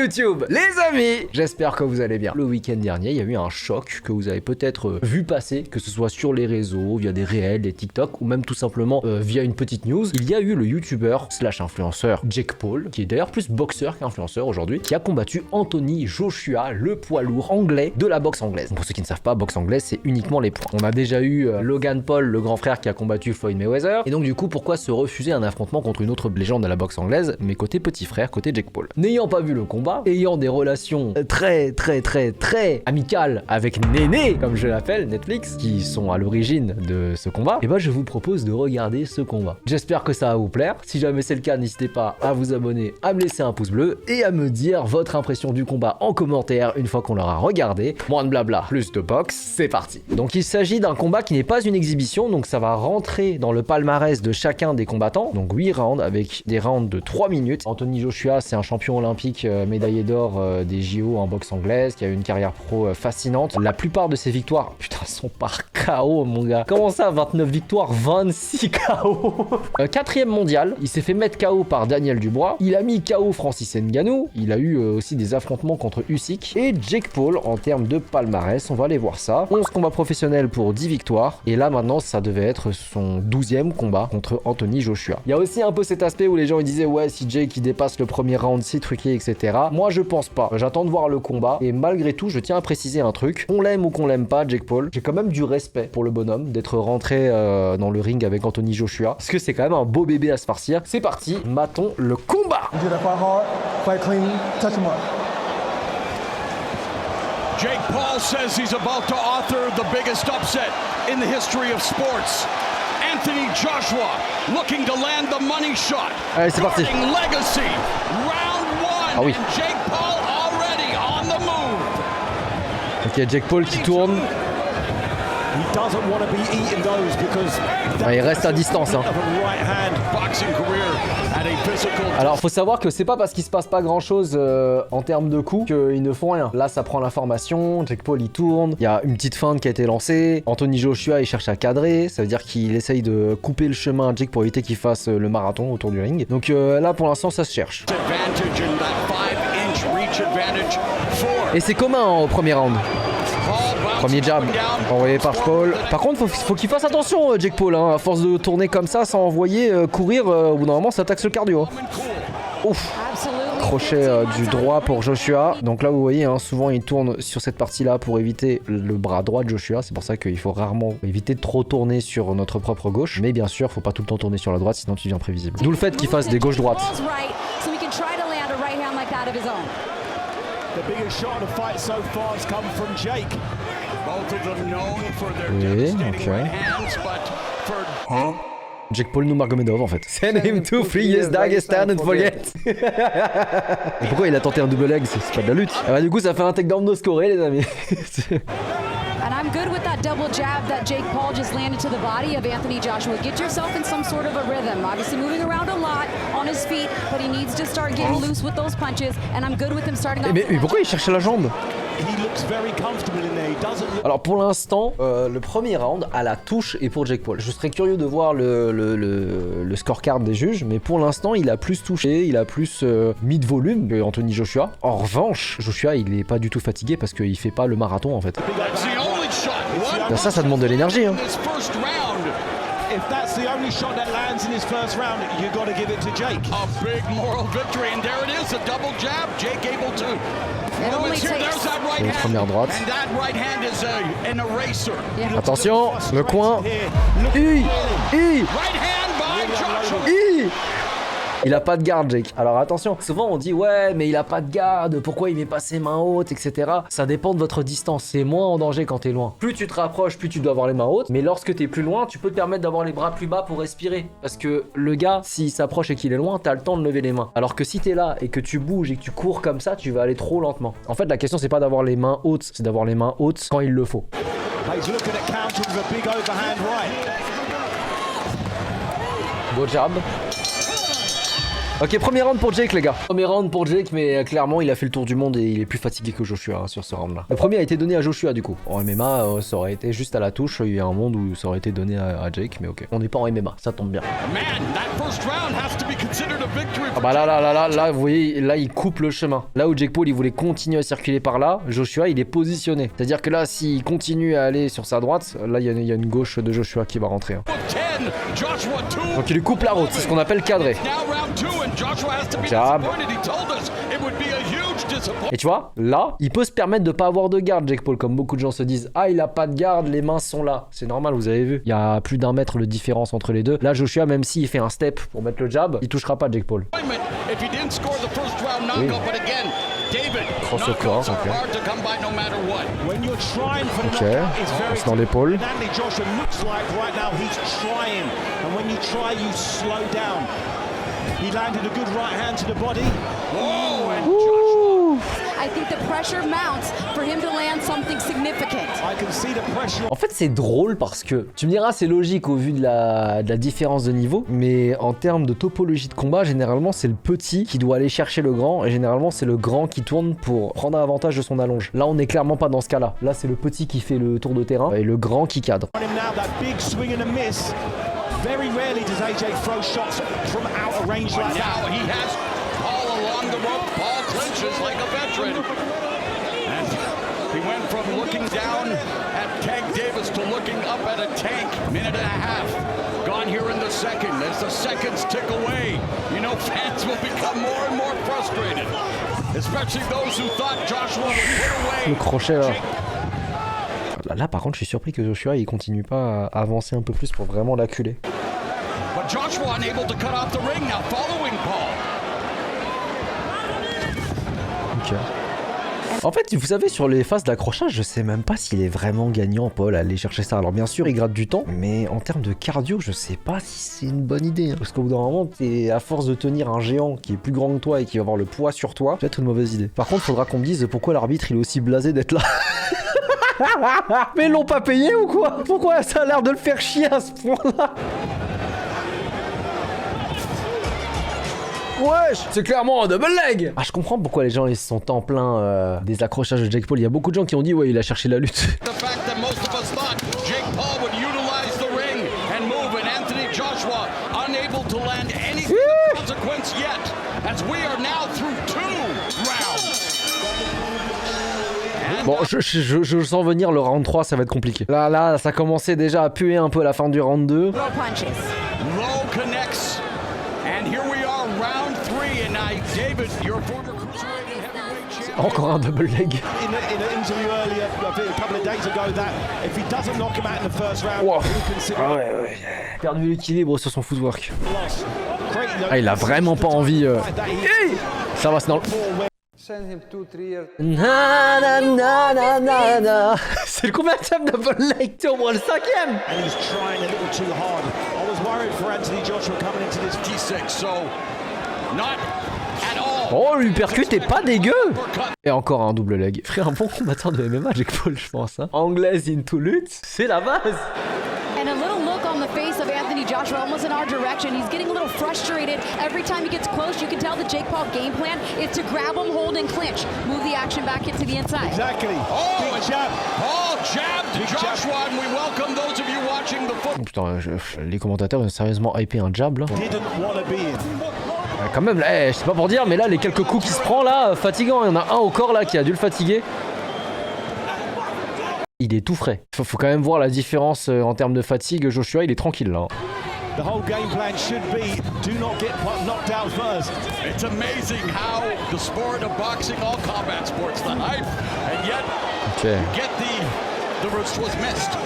YouTube. Les amis, j'espère que vous allez bien. Le week-end dernier, il y a eu un choc que vous avez peut-être vu passer, que ce soit sur les réseaux, via des réels, des TikTok, ou même tout simplement via une petite news. Il y a eu le youtubeur slash influenceur Jake Paul, qui est d'ailleurs plus boxeur qu'influenceur aujourd'hui, qui a combattu Anthony Joshua, le poids lourd anglais de la boxe anglaise. Pour ceux qui ne savent pas, boxe anglaise, c'est uniquement les points. On a déjà eu Logan Paul, le grand frère qui a combattu Floyd Mayweather, et donc du coup, pourquoi se refuser un affrontement contre une autre légende de la boxe anglaise, mais côté petit frère, côté Jake Paul. N'ayant pas vu le combat, ayant des relations très amicales avec Néné, comme je l'appelle, Netflix, qui sont à l'origine de ce combat, et ben je vous propose de regarder ce combat. J'espère que ça va vous plaire. Si jamais c'est le cas, n'hésitez pas à vous abonner, à me laisser un pouce bleu et à me dire votre impression du combat en commentaire une fois qu'on l'aura regardé. Moins de blabla, plus de boxe, c'est parti. Donc il s'agit d'un combat qui n'est pas une exhibition, donc ça va rentrer dans le palmarès de chacun des combattants. Donc 8 rounds avec des rounds de 3 minutes. Anthony Joshua, c'est un champion olympique médaillé d'or des JO en boxe anglaise, qui a eu une carrière pro fascinante. La plupart de ses victoires, putain, sont par KO, mon gars. Comment ça, 29 victoires, 26 KO? Quatrième mondial, il s'est fait mettre KO par Daniel Dubois. Il a mis KO Francis Ngannou. Il a eu aussi des affrontements contre Usyk. Et Jake Paul, en termes de palmarès, on va aller voir ça. 11 combats professionnels pour 10 victoires. Et là, maintenant, ça devait être son 12e combat contre Anthony Joshua. Il y a aussi un peu cet aspect où les gens ils disaient ouais, si Jake il dépasse le premier round, c'est truqué, etc. Moi, je pense pas. J'attends de voir le combat. Et malgré tout, je tiens à préciser un truc. Qu'on l'aime ou qu'on l'aime pas, Jake Paul, j'ai quand même du respect pour le bonhomme d'être rentré dans le ring avec Anthony Joshua. Parce que c'est quand même un beau bébé à se farcir. C'est parti, matons le combat. Jake Paul says he's about to author the biggest upset in the history of sports. Anthony Joshua looking to land the money shot. Allez, c'est parti. Legacy, round one. Ah oui. And Jake Paul already on the move. Ok, Jake Paul qui tourne. Ouais, il reste à distance. Hein. Alors, faut savoir que c'est pas parce qu'il se passe pas grand chose en termes de coups qu'ils ne font rien. Là, ça prend l'information. Jake Paul il tourne. Il y a une petite feinte qui a été lancée. Anthony Joshua il cherche à cadrer. Ça veut dire qu'il essaye de couper le chemin à Jake pour éviter qu'il fasse le marathon autour du ring. Donc là, pour l'instant, ça se cherche. Et c'est commun au premier round. Premier jab envoyé par Paul. Par contre, faut qu'il fasse attention, Jake Paul. Hein. À force de tourner comme ça, sans envoyer, courir, au bout d'un moment, ça taxe le cardio. Ouf. Crochet du droit pour Joshua. Donc là, vous voyez, hein, souvent, il tourne sur cette partie-là pour éviter le bras droit de Joshua. C'est pour ça qu'il faut rarement éviter de trop tourner sur notre propre gauche. Mais bien sûr, faut pas tout le temps tourner sur la droite, sinon tu deviens prévisible. D'où le fait qu'il fasse des gauches-droites. The biggest shot of the fight so far has come from Jake. Both of them known for their Oui, devastating ok. right hands, but for Jake Paul Nurmagomedov en fait. Send him to 3 years Dagestan and forget. Et pourquoi il a tenté un double leg? C'est pas de la lutte. Ah bah, du coup, ça fait un takedown no scoré, les amis. And I'm good with that double jab that Jake Paul just landed to the body of Anthony Joshua. Get yourself in some sort of a rhythm. Obviously moving around a lot on his feet, but he needs to start getting loose with those punches. And I'm good with him starting off. Mais pourquoi il cherchait la jambe? He looks very comfortable in there. He doesn't look... Alors pour l'instant, le premier round à la touche est pour Jake Paul. Je serais curieux de voir le scorecard des juges, mais pour l'instant il a plus touché, il a plus mis de volume que Anthony Joshua. En revanche, Joshua il est pas du tout fatigué parce qu'il fait pas le marathon en fait. Ça demande de l'énergie. Hein. If that's the only shot that lands in his first round, you got to give it to Jake. a big moral victory, and there it is, a double jab. Jake able to. Moments here, there's that right Une hand, première droite. and that right hand is an eraser. Attention, le coin. Right hand by Joshua. Il a pas de garde, Jake. Alors attention, souvent on dit ouais, mais il a pas de garde, pourquoi il met pas ses mains hautes, etc. Ça dépend de votre distance. C'est moins en danger quand t'es loin. Plus tu te rapproches, plus tu dois avoir les mains hautes. Mais lorsque t'es plus loin, tu peux te permettre d'avoir les bras plus bas pour respirer. Parce que le gars, s'il s'approche et qu'il est loin, t'as le temps de lever les mains. Alors que si t'es là et que tu bouges et que tu cours comme ça, tu vas aller trop lentement. En fait, la question c'est pas d'avoir les mains hautes, c'est d'avoir les mains hautes quand il le faut. He's looking at counter with a big overhand right. Beau jab. Ok, premier round pour Jake les gars. Premier round pour Jake, mais clairement il a fait le tour du monde et il est plus fatigué que Joshua hein, sur ce round là. Le premier a été donné à Joshua du coup. En MMA ça aurait été juste à la touche, il y a un monde où ça aurait été donné à Jake, mais ok. On n'est pas en MMA, ça tombe bien. Ah bah là, vous voyez, là il coupe le chemin. Là où Jake Paul il voulait continuer à circuler par là, Joshua il est positionné. C'est-à-dire que là s'il continue à aller sur sa droite, là il y a une gauche de Joshua qui va rentrer. Hein. Donc il lui coupe la route, c'est ce qu'on appelle cadrer. Jab. Et tu vois, là, il peut se permettre de pas avoir de garde, Jake Paul, comme beaucoup de gens se disent. Ah, il a pas de garde, les mains sont là. C'est normal, vous avez vu. Il y a plus d'1 mètre de différence entre les deux. Là, Joshua, même s'il fait un step pour mettre le jab, il touchera pas Jake Paul. Oui. Cross au corps, ok. Ok, c'est dans l'épaule. He landed a good right hand to the body. Whoa, and Joshua. I think the pressure mounts for him to land something significant. I can see the pressure. En fait, c'est drôle parce que tu me diras, c'est logique au vu de la différence de niveau, mais en termes de topologie de combat, généralement, c'est le petit qui doit aller chercher le grand et généralement, c'est le grand qui tourne pour prendre avantage de son allonge. Là, on n'est clairement pas dans ce cas-là. Là, c'est le petit qui fait le tour de terrain et le grand qui cadre. Very rarely does AJ throw shots from out of range like that. Now he has Paul along the rope. Paul clinches like a veteran. And he went from looking down at Tank Davis to looking up at a tank. Minute and a half gone here in the second. As the seconds tick away, you know fans will become more and more frustrated. Especially those who thought Joshua would put away. Le crochet là. Là, par contre, je suis surpris que Joshua il continue pas à avancer un peu plus pour vraiment l'acculer. But Joshua unable to cut off the ring now, following Paul. Ok. En fait, vous savez, sur les phases d'accrochage, je sais même pas s'il est vraiment gagnant, Paul, à aller chercher ça. Alors bien sûr, il gratte du temps, mais en termes de cardio, je sais pas si c'est une bonne idée. Hein. Parce qu'au bout d'un moment, t'es à force de tenir un géant qui est plus grand que toi et qui va avoir le poids sur toi, peut-être une mauvaise idée. Par contre, faudra qu'on me dise pourquoi l'arbitre il est aussi blasé d'être là. Mais ils l'ont pas payé ou quoi? Pourquoi ça a l'air de le faire chier à ce point-là? Wesh, c'est clairement un double leg. Ah, je comprends pourquoi les gens ils se sont en plein des accrochages de Jake Paul. Il y a beaucoup de gens qui ont dit ouais, il a cherché la lutte. Bon, je sens venir le round 3, ça va être compliqué. Là, ça commençait déjà à puer un peu à la fin du round 2. Encore un double leg. Wow. Ah ouais. Perdu l'équilibre sur son footwork. Ah, il a vraiment pas envie. Ça va, c'est dans le... C'est le combienième double leg? C'est au moins le 5ème. Oh, l'uppercut est pas dégueu. Et encore un double leg. Frère, un bon combattant de MMA, Jake Paul, je pense. Hein. Anglaise into lutte, c'est la base. And a little look on the face of Anthony Joshua, almost in our direction. He's getting a little frustrated. Every time he gets close, you can tell the Jake Paul game plan is to grab him, hold, and clinch. Move the action back into the inside. Exactly. Oh, big jab. Paul jabbed Joshua, and we welcome those of you watching the foot. Oh, putain, les commentateurs ont sérieusement hypé un jab là. Didn't want to be in. Quand même, là, je sais pas pour dire, mais là, les quelques coups qu'il se prend là, fatigant. Il y en a un au corps là qui a dû le fatiguer. Il est tout frais. Faut quand même voir la différence en termes de fatigue. Joshua, il est tranquille là. The whole game plan should be do not get knocked out first. It's amazing how the sport of boxing, all combat sports, the hype, and yet you get the wrist was missed.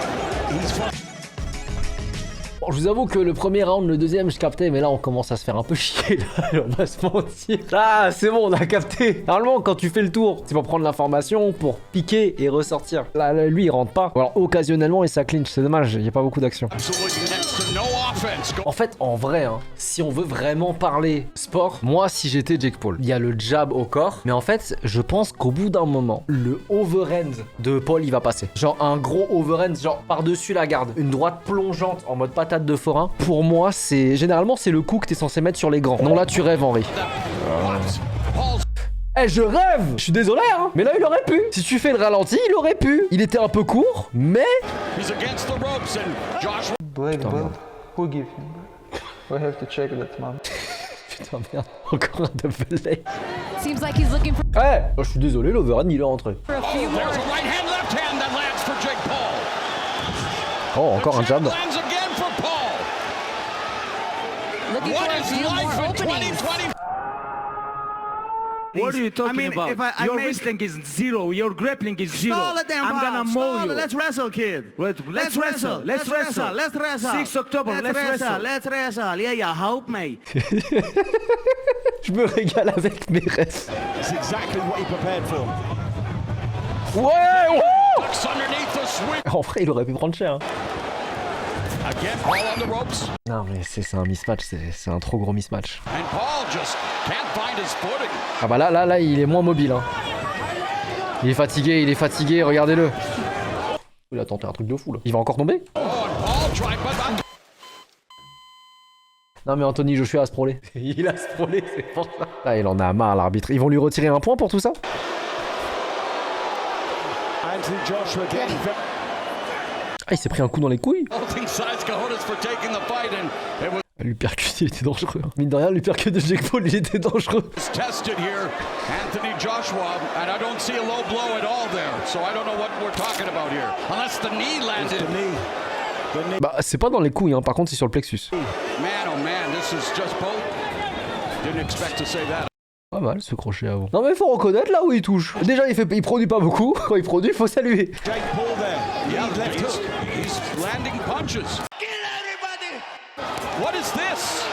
Bon, je vous avoue que le premier round, le deuxième, je captais, mais là on commence à se faire un peu chier, là, on va se mentir. Ah, c'est bon, on a capté. Normalement, quand tu fais le tour, c'est pour prendre l'information, pour piquer et ressortir. Là, lui, il rentre pas. Alors, occasionnellement, et ça clinch, c'est dommage, il n'y a pas beaucoup d'action. En fait, en vrai, hein, si on veut vraiment parler sport, moi, si j'étais Jake Paul, il y a le jab au corps, mais en fait, je pense qu'au bout d'un moment, le overhand de Paul, il va passer. Genre un gros overhand, genre par-dessus la garde. Une droite plongeante en mode patate stade de forain, pour moi, c'est généralement c'est le coup que t'es censé mettre sur les grands. Non, là, tu rêves, Henri. Eh, je rêve! Je suis désolé, hein, mais là, il aurait pu. Si tu fais le ralenti, il aurait pu. Il était un peu court, mais... Blake, forgive him. We have to check that, man. Putain, merde. Encore un double leg. Seems like he's looking for Eh, je suis désolé, l'overhand, il est rentré. a few more. There's a right hand, left hand that lands for Jake Paul. Oh, encore un jab. Lands again for Paul. Looking for What a is few life more in openings. 2020? What are you talking about? Your wrestling is zero. Your grappling is zero. I'm gonna mow you. Let's wrestle, kid. Let's wrestle. Let's wrestle. Let's wrestle. 6 October. Let's wrestle. Let's wrestle. Yeah, help me. Je me régale avec mes rêves. It's exactly what he prepared for. Ouais, wouh! Ducks underneath the sweep. En vrai, il aurait pu prendre cher. Hein. Again, Paul on the ropes. Non, mais c'est un mismatch, c'est un trop gros mismatch. And Paul just can't find his footing. Ah bah là, il est moins mobile. Hein. Il est fatigué, regardez-le. Il a tenté un truc de fou là. Il va encore tomber? Oh, and Paul tried, but Non mais Anthony Joshua a sprolé. Il a sprolé, c'est pour ça. Ah, il en a marre l'arbitre. Ils vont lui retirer un point pour tout ça? Anthony Joshua getting Ah, il s'est pris un coup dans les couilles. holding sides cojones for taking the fight, and it was L'uppercut, il était dangereux. Hein. Mine de rien, l'uppercut de Jake Paul, il était dangereux. tested here. Anthony Joshua, and I don't see a low blow at all there, so I don't know what we're talking about here. Unless the knee landed. Bah, c'est pas dans les couilles, hein. Par contre, c'est sur le plexus. Man, oh man, this is just both. Didn't expect to say that. Pas mal ce crochet avant. Non mais faut reconnaître là où il touche. Déjà, il produit pas beaucoup. Quand il produit, faut saluer. Jake Paul there. Yeah, Lead left hook. he's landing punches. Get everybody! What is this?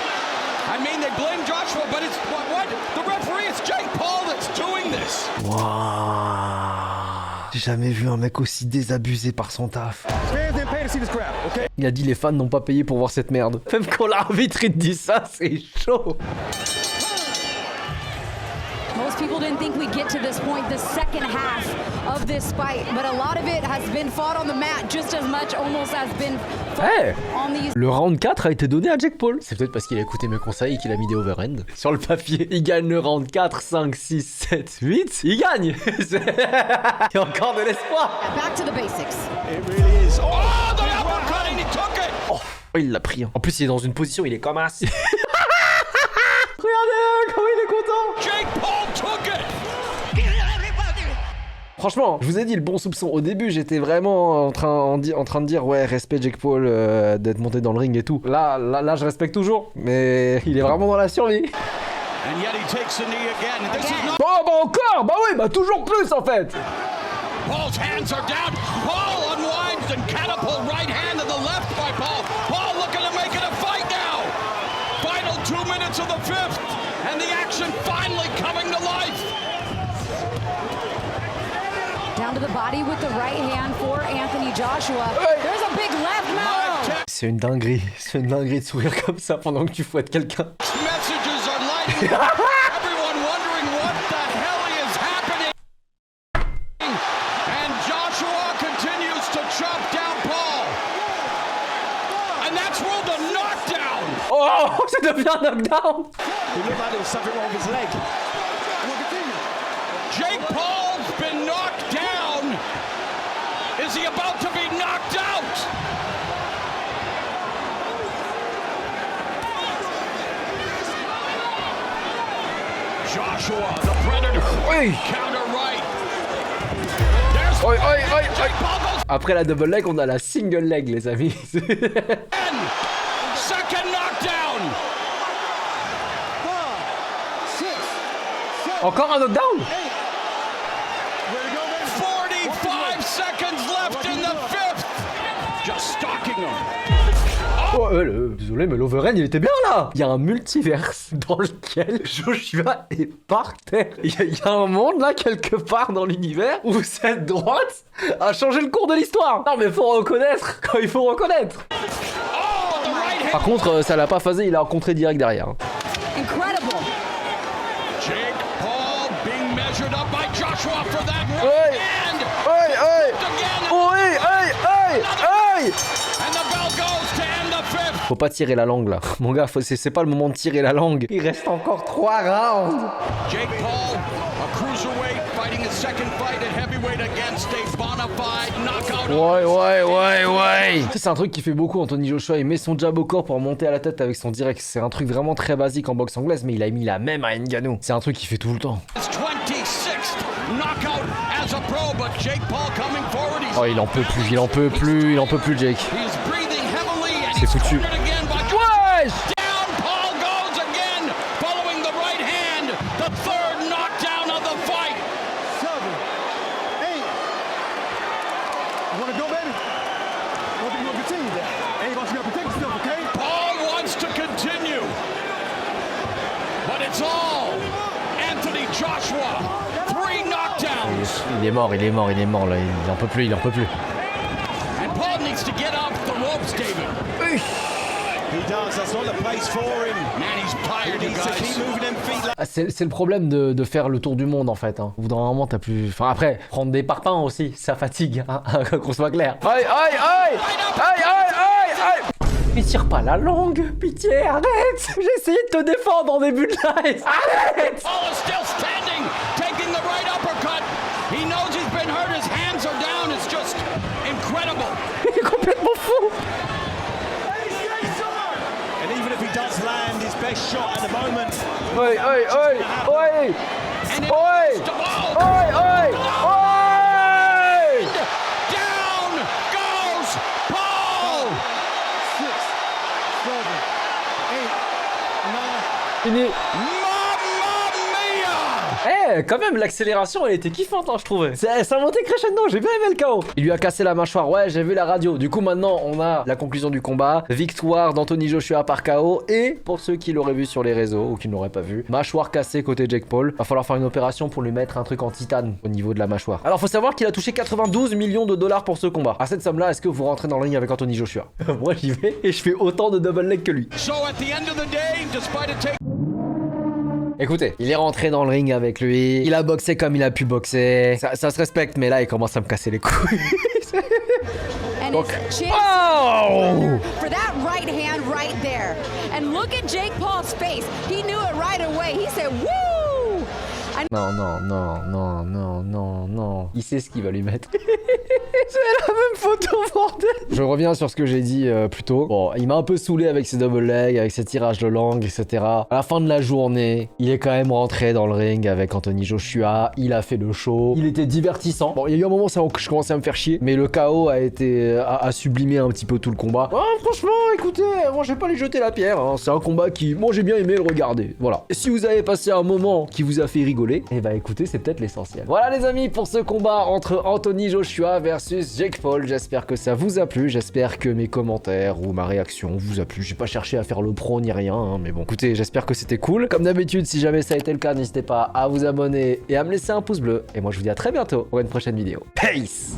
I mean, they blame Joshua, but it's what? The referee, it's Jake Paul that's doing this. Waouh. J'ai jamais vu un mec aussi désabusé par son taf. Il a dit les fans n'ont pas payé pour voir cette merde. Même quand l'arbitre il te dit ça, c'est chaud. Most people didn't think we'd get to this point, the second half of this fight, but a lot of it has been fought on the mat just as much, almost has been Hey, on these. le round 4 a été donné à Jake Paul. C'est peut-être parce qu'il a écouté mes conseils et qu'il a mis des overhand. Sur le papier, il gagne le round 4, 5, 6, 7, 8. Il gagne. Il y a encore de l'espoir. Back to the basics. It really is. Oh, the uppercut, and he took it. Oh, il l'a pris. Hein. En plus, il est dans une position, il est comme as. Regardez comment il est content. Jake Paul took it. Franchement, je vous ai dit le bon soupçon. Au début, j'étais vraiment en train de dire ouais, respect Jake Paul d'être monté dans le ring et tout. Là, je respecte toujours. Mais il est vraiment dans la survie. And yet he takes the knee again. This is not. Oh bah encore. Bah oui, bah toujours plus en fait. Paul's hands are down. Paul unwinds and catapult right hand to the left by Paul. Paul looking to make it a fight now. Final 2 minutes of the fifth, and the action finally coming to life. Down to the body with the right hand for Anthony Joshua. There's a big left mount. C'est une dinguerie de sourire comme ça pendant que tu fouettes quelqu'un. Messages are lighting up. Everyone wondering what the hell is happening. And Joshua continues to chop down Paul. And that's ruled a knockdown. Oh, ça devient un knockdown. It looked like there was something wrong with his leg. Jake Paul's been knocked down. Is he about to be knocked out? Joshua, the Predator. Oui. Counter right. There's Oi, oi, oi, oi. Jake Paul goes Après la double leg, on a la single leg, les amis. in. Second knockdown. Encore un knockdown. 45 seconds left in the fifth. Just stalking him. Oh, désolé, mais l'overhand, il était bien là. Il y a un multiverse dans lequel Joshua est par terre. Il y a un monde là, quelque part dans l'univers, où cette droite a changé le cours de l'histoire. Non, mais faut reconnaître quand il faut reconnaître. Oh, the right hand. Par contre, ça l'a pas phasé, il a contré direct derrière. Incredible. Jake Paul being measured up by Joshua for that right Oi. hand. Oi, oi. Again. Oi, oi, oi, oi. And the bell goes to end the fifth. Faut pas tirer la langue là. Mon gars, c'est pas le moment de tirer la langue. Il reste encore 3 rounds. Jake Paul, a cruiserweight, fighting his second fight at heavyweight against a bona fide knockout. Ouais. C'est un truc qui fait beaucoup Anthony Joshua. Il met son jab au corps pour monter à la tête avec son direct. C'est un truc vraiment très basique en boxe anglaise, mais il a mis la même à Ngannou. C'est un truc qu'il fait tout le temps. His 26th knockout as a pro, but Jake Paul coming forward. Oh, il en peut plus, Jake. He's breathing heavily and C'est he's foutu. cornered again by Ouais. down. Paul goes again, following the right hand. The third knockdown of the fight. 7, 8. You want to go, baby? You want to continue that? Hey, you got to protect yourself, okay? Paul wants to continue, but it's all Anthony Joshua. 3 knockdowns. Il est mort là. Il en peut plus. And Paul needs to get off the ropes, David. He does. That's not the place for him. Man, he's tired, He you needs to keep guys. moving them feet like Ah, c'est le problème de faire le tour du monde en fait. Hein. Au bout d'un moment, t'as plus. Enfin, après, prendre des parpaings aussi, ça fatigue, hein, qu'on soit clair. Aïe. Mais tire pas la langue, pitié, arrête. J'ai essayé de te défendre en début de live. Arrête. Paul is still standing, taking the right uppercut. He knows he's been hurt. His hands are down. It's just incredible. Il est complètement fou. And even if he does land his best shot at the moment, Oi. And it Oi. is to Paul. Oi. Down goes Paul. 6, 7, 8, 9. Fini. Mamma mia! Eh, quand même, l'accélération, elle était kiffante, hein, je trouvais. Ça montait crescendo, j'ai bien aimé le KO. Il lui a cassé la mâchoire, ouais, j'ai vu la radio. Du coup, maintenant, on a la conclusion du combat. Victoire d'Anthony Joshua par KO. Et, pour ceux qui l'auraient vu sur les réseaux ou qui ne l'auraient pas vu, mâchoire cassée côté Jake Paul. Va falloir faire une opération pour lui mettre un truc en titane au niveau de la mâchoire. Alors, faut savoir qu'il a touché 92 millions de dollars pour ce combat. À cette somme-là, est-ce que vous rentrez dans le ring avec Anthony Joshua? Moi, j'y vais et je fais autant de double leg que lui. So at the end of the day, despite a take. Écoutez, il est rentré dans le ring avec lui, il a boxé comme il a pu boxer, ça se respecte, mais là il commence à me casser les couilles. And Donc, his chin oh! for that right hand right there. And look at Jake Paul's face. He knew it right away. He said, woo! Non. Il sait ce qu'il va lui mettre. C'est la même photo, bordel. Je reviens sur ce que j'ai dit plus tôt. Bon, il m'a un peu saoulé avec ses double legs, avec ses tirages de langue, etc. À la fin de la journée, il est quand même rentré dans le ring avec Anthony Joshua. Il a fait le show. Il était divertissant. Bon, il y a eu un moment où je commençais à me faire chier, mais le KO a sublimé un petit peu tout le combat. Oh, franchement, écoutez, moi je vais pas lui jeter la pierre. Hein. C'est un combat qui, moi j'ai bien aimé le regarder. Voilà. Et si vous avez passé un moment qui vous a fait rigoler, eh bah écoutez, c'est peut-être l'essentiel. Voilà les amis pour ce combat entre Anthony Joshua versus Jake Paul. J'espère que ça vous a plu. J'espère que mes commentaires ou ma réaction vous a plu. J'ai pas cherché à faire le pro ni rien, hein, mais bon. Écoutez, j'espère que c'était cool. Comme d'habitude, si jamais ça a été le cas, n'hésitez pas à vous abonner et à me laisser un pouce bleu. Et moi je vous dis à très bientôt pour une prochaine vidéo. Peace!